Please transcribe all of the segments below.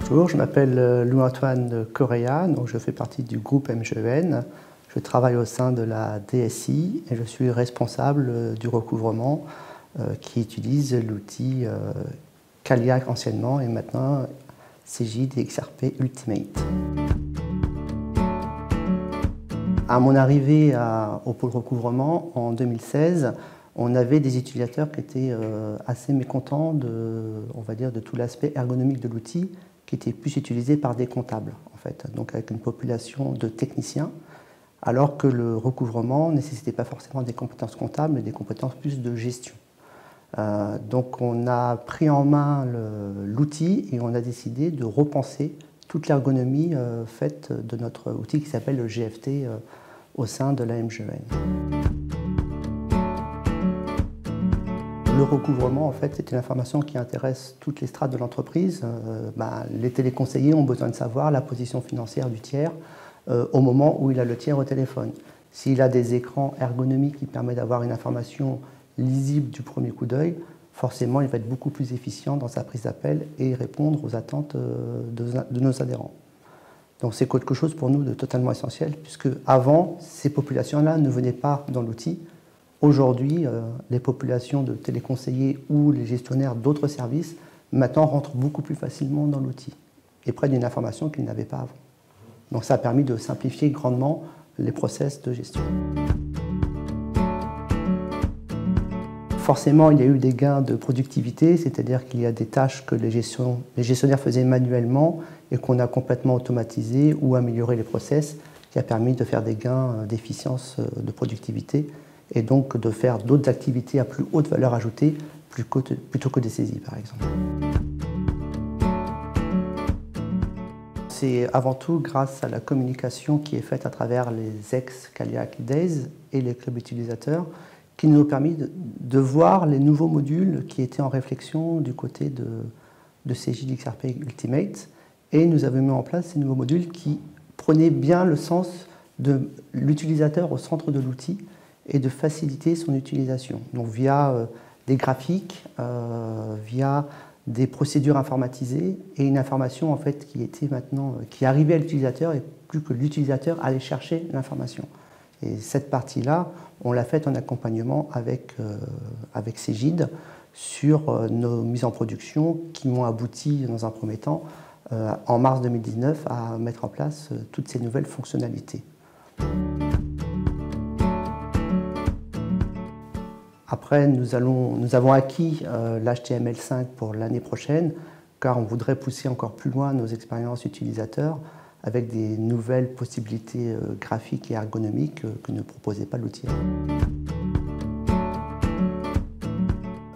Bonjour, je m'appelle Louis-Antoine Correa, donc je fais partie du groupe MGEN. Je travaille au sein de la DSI et je suis responsable du recouvrement qui utilise l'outil Caliac anciennement et maintenant Cegid et XRP Ultimate. À mon arrivée au pôle recouvrement en 2016, on avait des utilisateurs qui étaient assez mécontents on va dire, de tout l'aspect ergonomique de l'outil qui était plus utilisé par des comptables, en fait, donc avec une population de techniciens, alors que le recouvrement ne nécessitait pas forcément des compétences comptables, mais des compétences plus de gestion. Donc on a pris en main l'outil et on a décidé de repenser toute l'ergonomie faite de notre outil qui s'appelle le GFT au sein de la MGEN. Le recouvrement, en fait, c'est une information qui intéresse toutes les strates de l'entreprise. Les téléconseillers ont besoin de savoir la position financière du tiers au moment où il a le tiers au téléphone. S'il a des écrans ergonomiques qui permettent d'avoir une information lisible du premier coup d'œil, forcément, il va être beaucoup plus efficient dans sa prise d'appel et répondre aux attentes de nos adhérents. Donc c'est quelque chose pour nous de totalement essentiel, puisque avant, ces populations-là ne venaient pas dans l'outil. Aujourd'hui, les populations de téléconseillers ou les gestionnaires d'autres services maintenant rentrent beaucoup plus facilement dans l'outil et prennent une information qu'ils n'avaient pas avant. Donc ça a permis de simplifier grandement les process de gestion. Forcément, il y a eu des gains de productivité, c'est-à-dire qu'il y a des tâches que les gestionnaires faisaient manuellement et qu'on a complètement automatisé ou amélioré les process, qui a permis de faire des gains d'efficience, de productivité, et donc de faire d'autres activités à plus haute valeur ajoutée plutôt que des saisies, par exemple. C'est avant tout grâce à la communication qui est faite à travers les ex-Caliac Days et les clubs utilisateurs qui nous ont permis de voir les nouveaux modules qui étaient en réflexion du côté de Cegid XRP Ultimate, et nous avons mis en place ces nouveaux modules qui prenaient bien le sens de l'utilisateur au centre de l'outil et de faciliter son utilisation. Donc via des graphiques, via des procédures informatisées et une information en fait qui arrivait à l'utilisateur et plus que l'utilisateur allait chercher l'information. Et cette partie-là, on l'a faite en accompagnement avec Cegid sur nos mises en production qui m'ont abouti dans un premier temps en mars 2019 à mettre en place toutes ces nouvelles fonctionnalités. Après, nous avons acquis l'HTML5 pour l'année prochaine, car on voudrait pousser encore plus loin nos expériences utilisateurs avec des nouvelles possibilités graphiques et ergonomiques que ne proposait pas l'outil.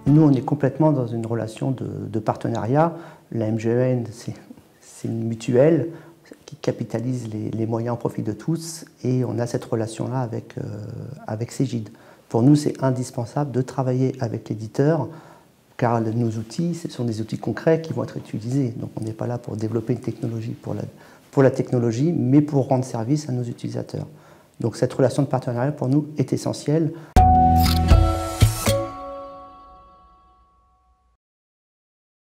Nous, on est complètement dans une relation de partenariat. La MGEN, c'est une mutuelle qui capitalise les moyens au profit de tous, et on a cette relation-là avec Cegid. Pour nous, c'est indispensable de travailler avec l'éditeur, car nos outils, ce sont des outils concrets qui vont être utilisés. Donc on n'est pas là pour développer une technologie pour la technologie, mais pour rendre service à nos utilisateurs. Donc cette relation de partenariat, pour nous, est essentielle.